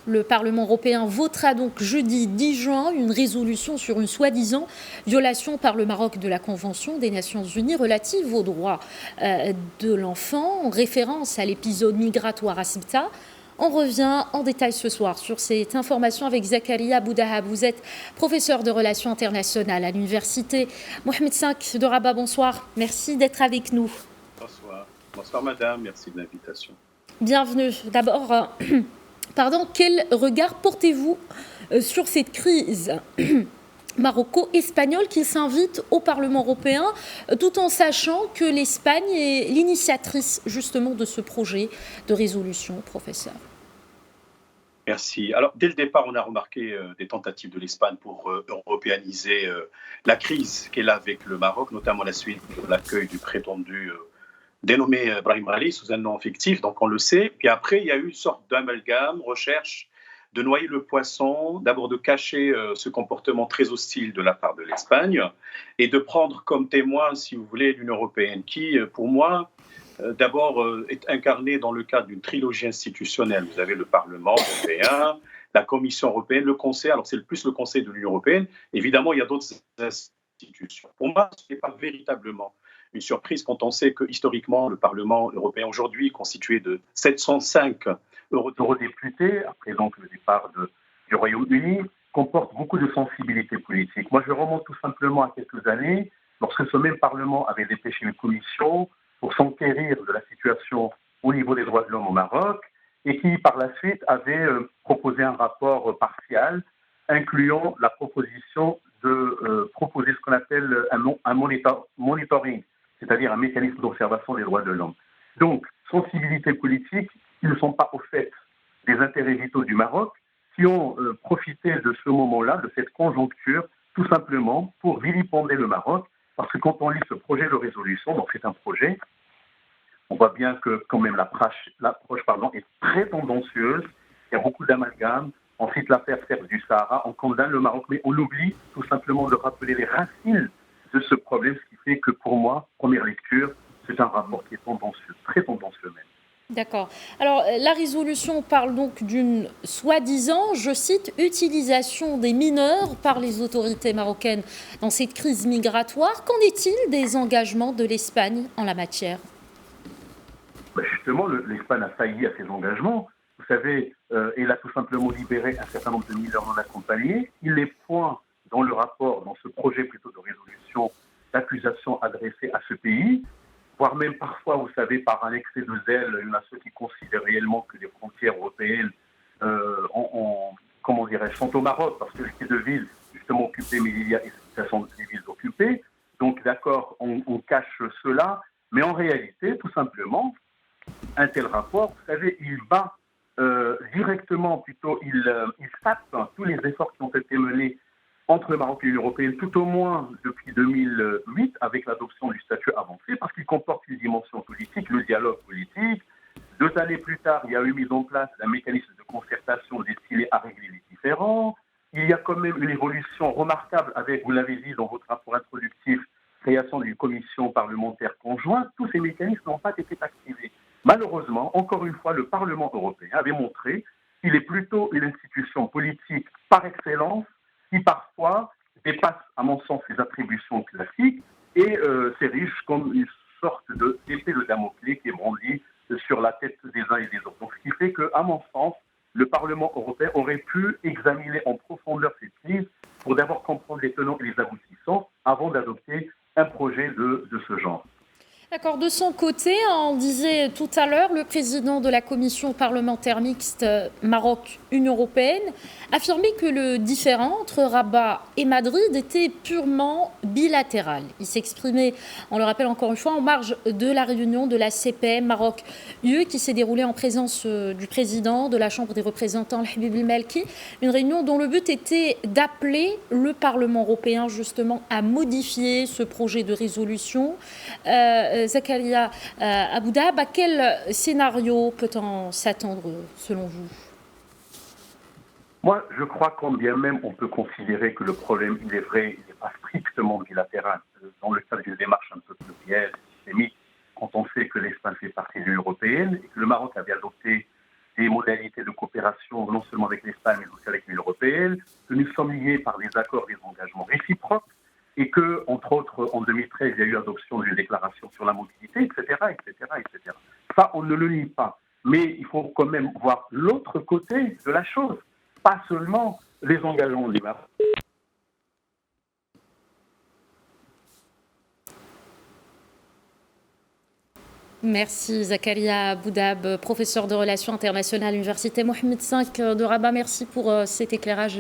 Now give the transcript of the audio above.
Le Parlement européen votera donc jeudi 10 juin une résolution sur une soi-disant violation par le Maroc de la Convention des Nations Unies relative aux droits de l'enfant, en référence à l'épisode migratoire à Ceuta. On revient en détail ce soir sur cette information avec Zakaria Boudahab. Vous êtes professeur de relations internationales à l'université Mohamed V de Rabat. Bonsoir, merci d'être avec nous. Bonsoir. Bonsoir madame, merci de l'invitation. Bienvenue. D'abord, quel regard portez-vous sur cette crise maroco-espagnole qui s'invite au Parlement européen, tout en sachant que l'Espagne est l'initiatrice justement de ce projet de résolution, professeur? Merci. Alors, dès le départ, on a remarqué des tentatives de l'Espagne pour européaniser la crise qu'elle a avec le Maroc, notamment la suite de l'accueil du prétendu dénommé Brahim Ali sous un nom fictif, donc on le sait. Puis après, il y a eu une sorte d'amalgame, recherche de noyer le poisson, d'abord de cacher ce comportement très hostile de la part de l'Espagne et de prendre comme témoin, si vous voulez, l'Union européenne qui, pour moi, d'abord est incarnée dans le cadre d'une trilogie institutionnelle. Vous avez le Parlement européen, la Commission européenne, le Conseil. Alors c'est plus le Conseil de l'Union européenne. Évidemment, il y a d'autres institutions. Pour moi, ce n'est pas véritablement une surprise quand on sait que historiquement, le Parlement européen aujourd'hui, constitué de 705 eurodéputés, après donc le départ du Royaume-Uni, comporte beaucoup de sensibilité politique. Moi, je remonte tout simplement à quelques années, lorsque ce même Parlement avait dépêché une commission pour s'enquérir de la situation au niveau des droits de l'homme au Maroc, et qui, par la suite, avait proposé un rapport partial incluant la proposition de proposer ce qu'on appelle un monitoring, c'est-à-dire un mécanisme d'observation des droits de l'homme. Donc, sensibilité politique, ils ne sont pas au fait des intérêts vitaux du Maroc, qui ont profité de ce moment-là, de cette conjoncture, tout simplement pour vilipender le Maroc, parce que quand on lit ce projet de résolution, donc c'est un projet, on voit bien que quand même l'approche est très tendancieuse, il y a beaucoup d'amalgames. On cite l'affaire Serbe du Sahara, on condamne le Maroc, mais on oublie tout simplement de rappeler les racines de ce problème, ce qui fait que pour moi, première lecture, c'est un rapport qui est tendancieux, très tendancieux même. D'accord. Alors, la résolution parle donc d'une soi-disant, je cite, utilisation des mineurs par les autorités marocaines dans cette crise migratoire. Qu'en est-il des engagements de l'Espagne en la matière? Justement, l'Espagne a failli à ses engagements. Vous savez, elle a tout simplement libéré un certain nombre de mineurs non accompagnés. Il les pointe dans le rapport, dans ce projet plutôt de résolution, d'accusation adressée à ce pays, voire même parfois, vous savez, par un excès de zèle, il y en a ceux qui considèrent réellement que les frontières européennes sont au Maroc, parce que les deux villes, justement, occupées, mais il y a ce sont des villes occupées. Donc, d'accord, on cache cela, mais en réalité, tout simplement, un tel rapport, vous savez, il bat directement, plutôt, il sape tous les efforts qui ont été menés entre le Maroc et l'Union européenne, tout au moins depuis 2008, avec l'adoption du statut avancé, parce qu'il comporte une dimension politique, le dialogue politique. 2 années plus tard, il y a eu mise en place un mécanisme de concertation destiné à régler les différends. Il y a quand même une évolution remarquable avec, vous l'avez dit dans votre rapport introductif, création d'une commission parlementaire conjointe. Tous ces mécanismes n'ont pas été activés. Malheureusement, encore une fois, le Parlement européen avait montré qu'il est plutôt une institution politique par excellence qui parfois dépasse, à mon sens, ses attributions classiques et s'érige comme une sorte d'épée de Damoclès qui est brandie sur la tête des uns et des autres. Donc, ce qui fait qu'à mon sens, le Parlement européen aurait pu examiner en profondeur cette crise pour d'abord comprendre les tenants et les aboutissants avant d'adopter un projet de ce genre. D'accord. De son côté, on disait tout à l'heure, le président de la commission parlementaire mixte Maroc-Union européenne affirmait que le différend entre Rabat et Madrid était purement bilatéral. Il s'exprimait, on le rappelle encore une fois, en marge de la réunion de la CPM Maroc-UE qui s'est déroulée en présence du président de la Chambre des représentants, Habib El Malki, une réunion dont le but était d'appeler le Parlement européen justement à modifier ce projet de résolution. Zakaria Boudahab, à quel scénario peut-on s'attendre selon vous? Moi, je crois qu'en bien même on peut considérer que le problème, il est vrai, il n'est pas strictement bilatéral. Dans le cadre d'une démarche un peu plurielle, systémique, quand on sait que l'Espagne fait partie de l'Union européenne et que le Maroc avait adopté des modalités de coopération, non seulement avec l'Espagne, mais aussi avec l'Union européenne, que nous sommes liés par des accords, des engagements réciproques, et que, entre autres, en 2013, il y a eu l'adoption d'une déclaration sur la mobilité, etc., etc., etc. Ça, on ne le nie pas. Mais il faut quand même voir l'autre côté de la chose, pas seulement les engagements du Maroc. Merci Zakaria Boudab, professeur de relations internationales à l'Université Mohamed V de Rabat. Merci pour cet éclairage.